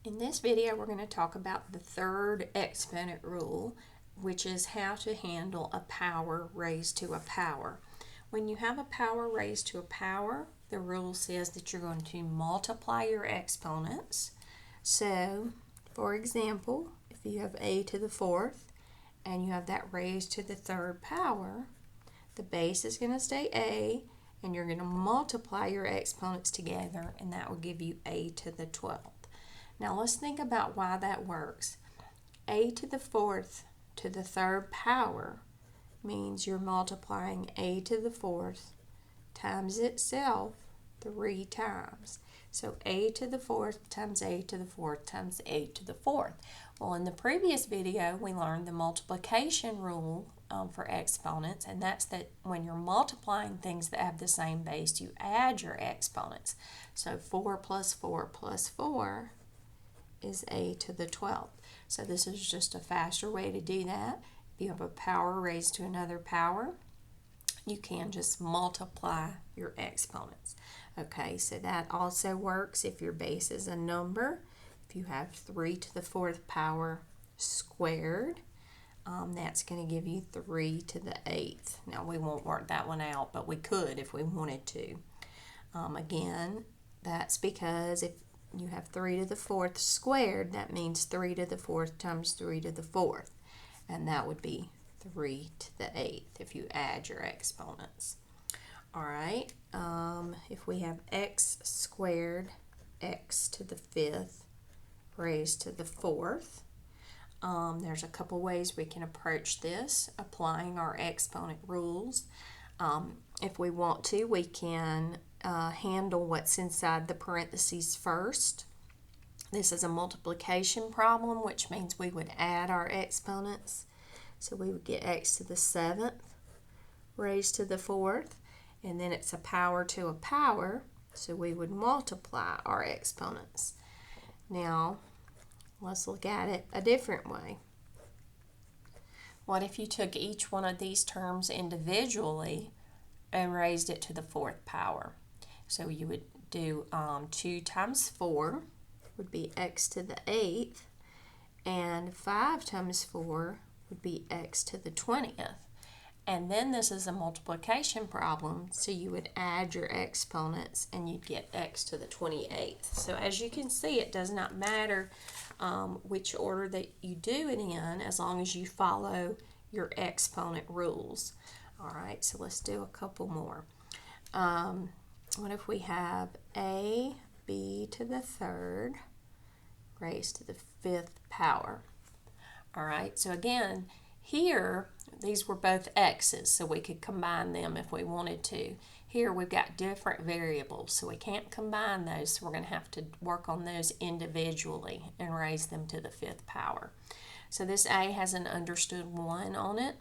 In this video, we're going to talk about the third exponent rule, which is how to handle a power raised to a power. When you have a power raised to a power, the rule says that you're going to multiply your exponents. So, for example, if you have a to the fourth and you have that raised to the third power, the base is going to stay a, and you're going to multiply your exponents together, and that will give you a to the 12th. Now let's think about why that works. A to the fourth to the third power means you're multiplying a to the fourth times itself 3 times. So a to the fourth times a to the fourth times a to the fourth. Well, in the previous video, we learned the multiplication rule for exponents, and that's that when you're multiplying things that have the same base, you add your exponents. So 4 plus 4 plus 4 is a to the 12th. So this is just a faster way to do that. If you have a power raised to another power, you can just multiply your exponents. Okay, so that also works if your base is a number. If you have 3 to the fourth power squared, that's going to give you 3 to the 8th. Now we won't work that one out, but we could if we wanted to. Again, that's because if you have 3 to the fourth squared, that means 3 to the fourth times 3 to the fourth, and that would be 3 to the 8th if you add your exponents. All right, if we have x squared, x to the fifth raised to the fourth, there's a couple ways we can approach this, applying our exponent rules. If we want to, we can handle what's inside the parentheses first. This is a multiplication problem, which means we would add our exponents. So we would get x to the seventh raised to the fourth, and then it's a power to a power, so we would multiply our exponents. Now, let's look at it a different way. What if you took each one of these terms individually and raised it to the fourth power? So you would do 2 times 4 would be x to the 8th, and 5 times 4 would be x to the 20th. And then this is a multiplication problem, so you would add your exponents and you'd get x to the 28th. So as you can see, it does not matter which order that you do it in, as long as you follow your exponent rules. All right, so let's do a couple more. What if we have a b to the third raised to the fifth power? All right, so again, here, these were both x's, so we could combine them if we wanted to. Here we've got different variables, so we can't combine those, so we're going to have to work on those individually and raise them to the fifth power. So this a has an understood 1 on it.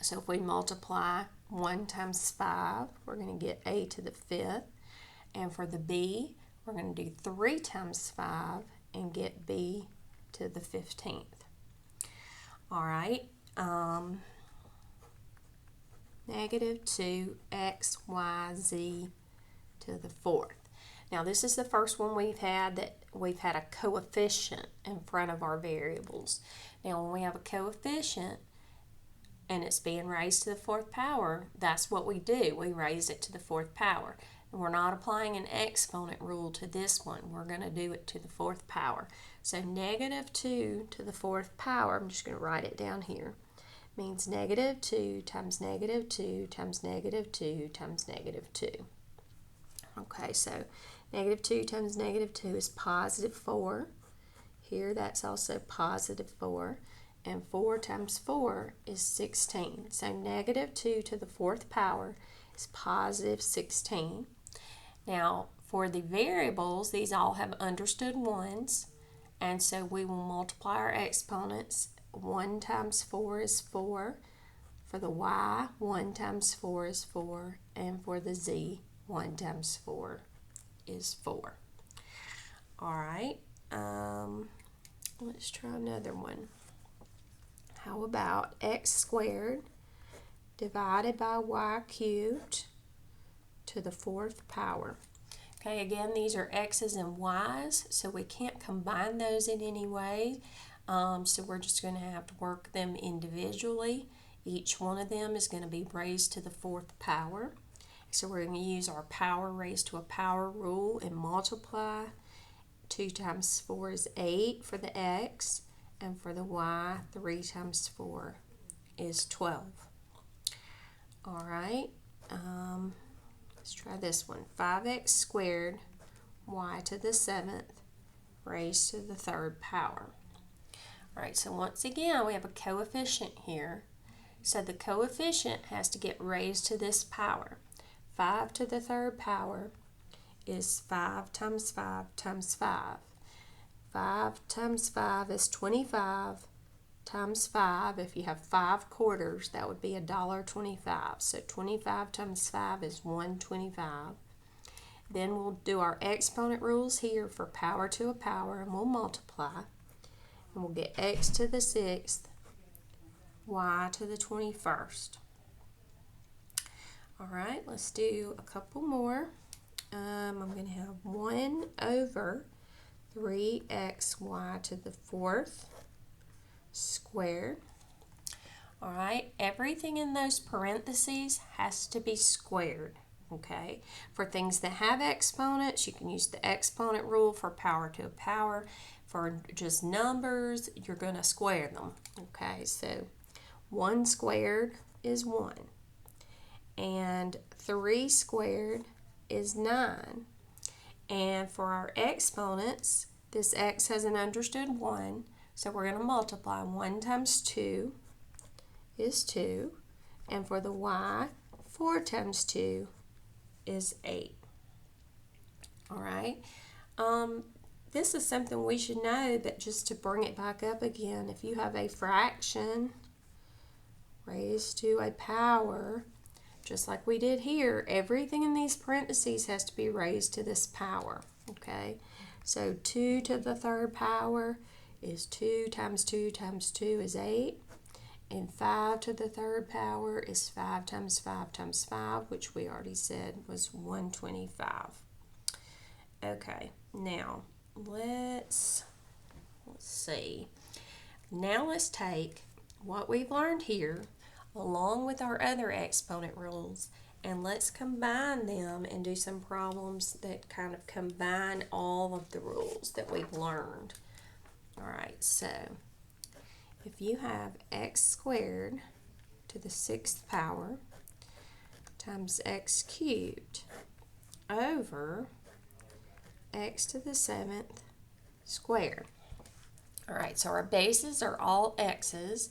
So if we multiply 1 times 5, we're going to get a to the fifth. And for the b, we're going to do 3 times 5 and get b to the 15th. All right. Negative 2xyz to the fourth. Now this is the first one we've had that we've had a coefficient in front of our variables. Now when we have a coefficient and it's being raised to the fourth power, that's what we do. We raise it to the fourth power. And we're not applying an exponent rule to this one. We're going to do it to the fourth power. So negative 2 to the fourth power, I'm just going to write it down here, means negative 2 times negative 2 times negative 2 times negative 2. Okay, so negative 2 times negative 2 is positive 4. Here that's also positive 4. And 4 times 4 is 16. So negative 2 to the fourth power is positive 16. Now, for the variables, these all have understood 1s, and so we will multiply our exponents. 1 times 4 is 4. For the y, 1 times 4 is 4, and for the z, 1 times 4 is 4. All right, let's try another one. How about x squared divided by y cubed to the fourth power? Okay, again, these are x's and y's, so we can't combine those in any way. So we're just going to have to work them individually. Each one of them is going to be raised to the fourth power. So we're going to use our power raised to a power rule and multiply. 2 times 4 is 8 for the x, and for the y, 3 times 4 is 12. All right, let's try this one. 5x squared, y to the 7th, raised to the third power. All right, so once again, we have a coefficient here. So the coefficient has to get raised to this power. 5 to the third power is 5 times 5 times 5. 5 times 5 is 25 times 5. If you have 5 quarters, that would be $1.25. So 25 times 5 is 125. Then we'll do our exponent rules here for power to a power, and we'll multiply. And we'll get x to the 6th, y to the 21st. All right, let's do a couple more. I'm going to have 1 over 3xy to the 4th squared. All right, everything in those parentheses has to be squared. Okay, for things that have exponents, you can use the exponent rule for power to a power. For just numbers, you're going to square them. Okay, so 1 squared is 1, and 3 squared is 9. And for our exponents, this x has an understood 1, so we're going to multiply. 1 times 2 is 2, and for the y, 4 times 2 is 8. All right. This is something we should know, but just to bring it back up again, if you have a fraction raised to a power, just like we did here, everything in these parentheses has to be raised to this power, okay? So 2 to the third power is 2 times 2 times 2 is 8, and 5 to the third power is 5 times 5 times 5, which we already said was 125. Okay, now let's see. Now let's take what we've learned here along with our other exponent rules, and let's combine them and do some problems that kind of combine all of the rules that we've learned. All right, so if you have x squared to the 6th power times x cubed over x to the 7th squared. All right, so our bases are all x's,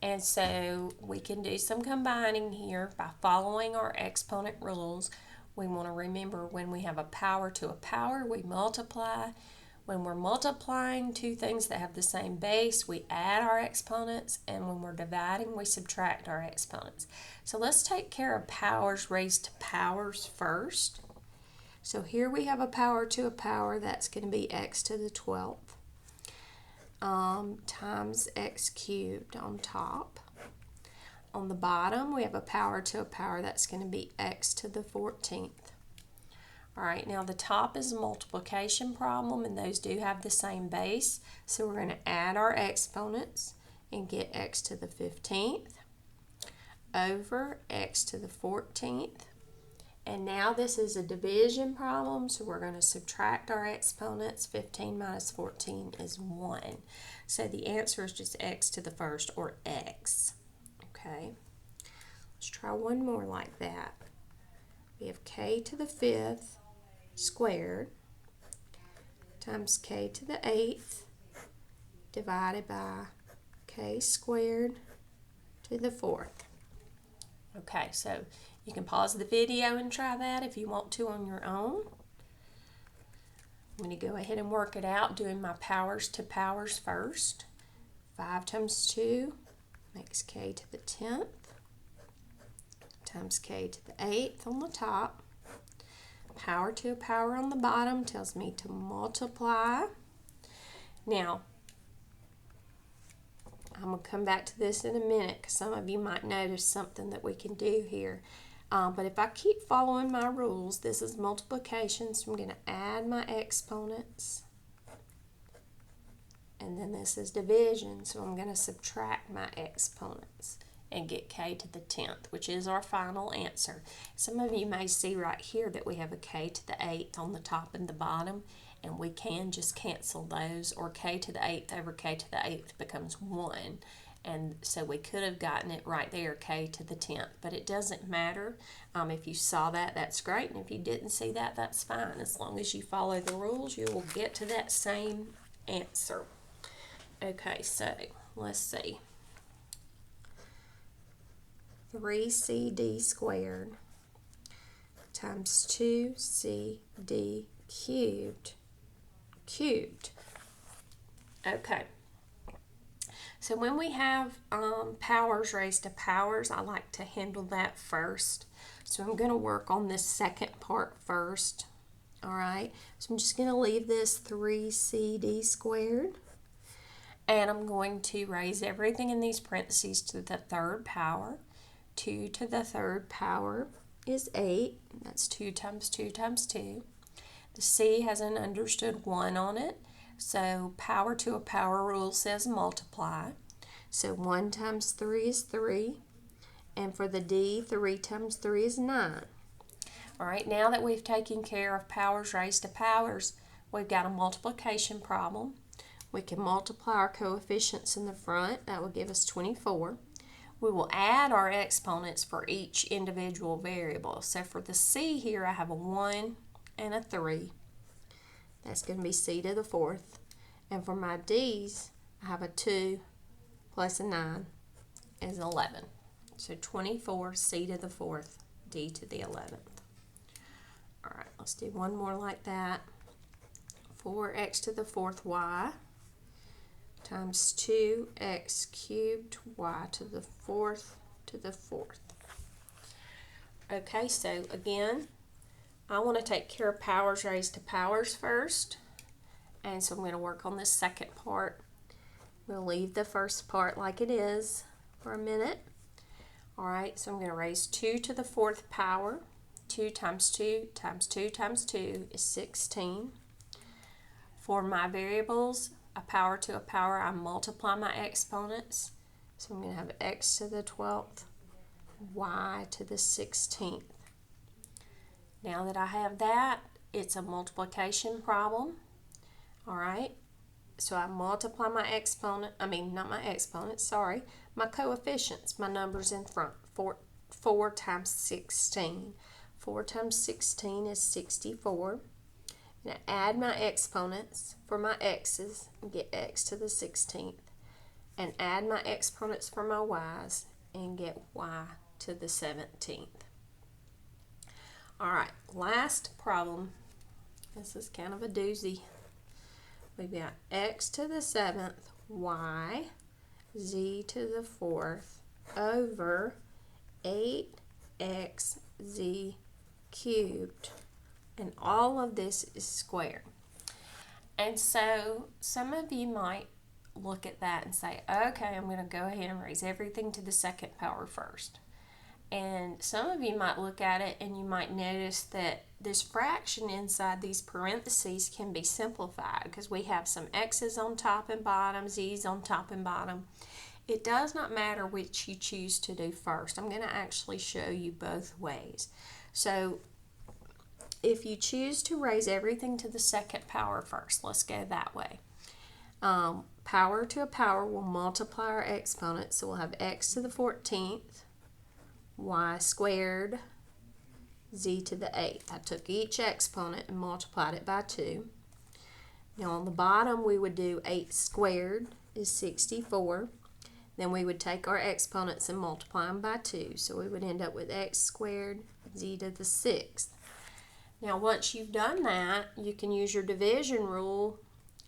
and so we can do some combining here by following our exponent rules. We want to remember when we have a power to a power, we multiply. When we're multiplying two things that have the same base, we add our exponents, and when we're dividing, we subtract our exponents. So let's take care of powers raised to powers first. So here we have a power to a power, that's going to be x to the 12th times x cubed on top. On the bottom, we have a power to a power, that's going to be x to the 14th. All right, now the top is a multiplication problem, and those do have the same base. So we're going to add our exponents and get x to the 15th over x to the 14th. And now this is a division problem, so we're going to subtract our exponents. 15 minus 14 is 1. So the answer is just x to the first, or x. Okay, let's try one more like that. We have k to the 5th squared times k to the 8th divided by k squared to the 4th. Okay, so you can pause the video and try that if you want to on your own. I'm going to go ahead and work it out doing my powers to powers first. 5 times 2 makes k to the 10th times k to the 8th on the top. Power to a power on the bottom tells me to multiply. Now, I'm going to come back to this in a minute because some of you might notice something that we can do here. But if I keep following my rules, this is multiplication, so I'm going to add my exponents. And then this is division, so I'm going to subtract my exponents and get k to the 10th, which is our final answer. Some of you may see right here that we have a k to the 8th on the top and the bottom, and we can just cancel those, or k to the 8th over k to the 8th becomes 1. And so we could have gotten it right there, k to the 10th, but it doesn't matter. If you saw that, that's great, and if you didn't see that, that's fine. As long as you follow the rules, you will get to that same answer. Okay, so let's see. 3cd squared times 2cd cubed. Okay. So when we have powers raised to powers, I like to handle that first. So I'm going to work on this second part first. All right. So I'm just going to leave this 3cd squared. And I'm going to raise everything in these parentheses to the third power. 2 to the third power is 8. That's 2 times 2 times 2. The c has an understood 1 on it. So power to a power rule says multiply. So 1 times 3 is 3. And for the d, 3 times 3 is 9. All right, now that we've taken care of powers raised to powers, we've got a multiplication problem. We can multiply our coefficients in the front. That will give us 24. We will add our exponents for each individual variable. So for the c here, I have a 1 and a 3. That's going to be c to the 4th. And for my d's, I have a 2 plus a 9 is 11. So 24, c to the 4th, d to the 11th. All right, let's do one more like that. 4x to the 4th y times 2x cubed y to the 4th to the 4th. Okay, so again, I want to take care of powers raised to powers first. And so I'm going to work on this second part. We'll leave the first part like it is for a minute. All right, so I'm going to raise 2 to the 4th power. 2 times 2 times 2 times 2 is 16. For my variables, a power to a power, I multiply my exponents. So I'm going to have x to the 12th, y to the 16th. Now that I have that, it's a multiplication problem. All right, so I multiply my my coefficients, my numbers in front. 4 times 16. 4 times 16 is 64. Now add my exponents for my x's and get x to the 16th. And add my exponents for my y's and get y to the 17th. All right, last problem. This is kind of a doozy. We've got x to the 7th, y, z to the 4th, over 8xz cubed. And all of this is squared. And so some of you might look at that and say, okay, I'm going to go ahead and raise everything to the second power first. And some of you might look at it and you might notice that this fraction inside these parentheses can be simplified because we have some x's on top and bottom, z's on top and bottom. It does not matter which you choose to do first. I'm going to actually show you both ways. So if you choose to raise everything to the second power first, let's go that way. Power to a power will multiply our exponents. So we'll have x to the 14th, y squared, z to the 8th. I took each exponent and multiplied it by 2. Now on the bottom we would do 8 squared is 64. Then we would take our exponents and multiply them by 2. So we would end up with x squared, z to the 6th. Now once you've done that, you can use your division rule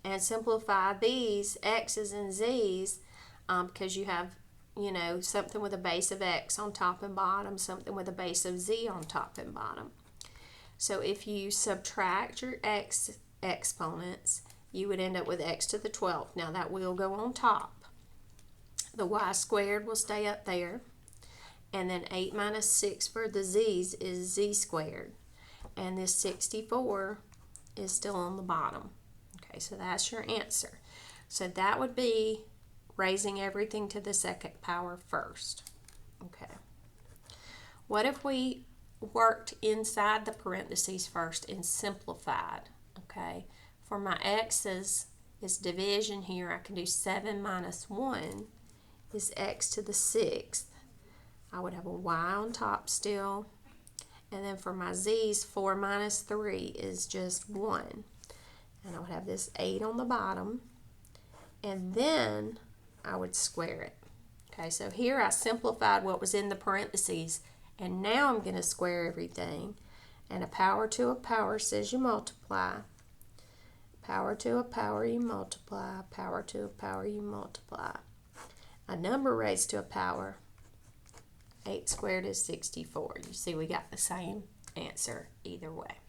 and simplify these x's and z's because you have, something with a base of x on top and bottom, something with a base of z on top and bottom. So if you subtract your x exponents, you would end up with x to the 12th. Now that will go on top. The y squared will stay up there. And then 8 minus 6 for the z's is z squared. And this 64 is still on the bottom. Okay, so that's your answer. So that would be raising everything to the second power first. Okay. What if we worked inside the parentheses first and simplified? Okay. For my x's, it's division here. I can do 7 minus 1 is x to the 6th. I would have a y on top still. And then for my z's, 4 minus 3 is just 1. And I would have this 8 on the bottom. And then I would square it. Okay, so here I simplified what was in the parentheses. And now I'm going to square everything. And a power to a power says you multiply. Power to a power you multiply. Power to a power you multiply. A number raised to a power. 8 squared is 64. You see we got the same answer either way.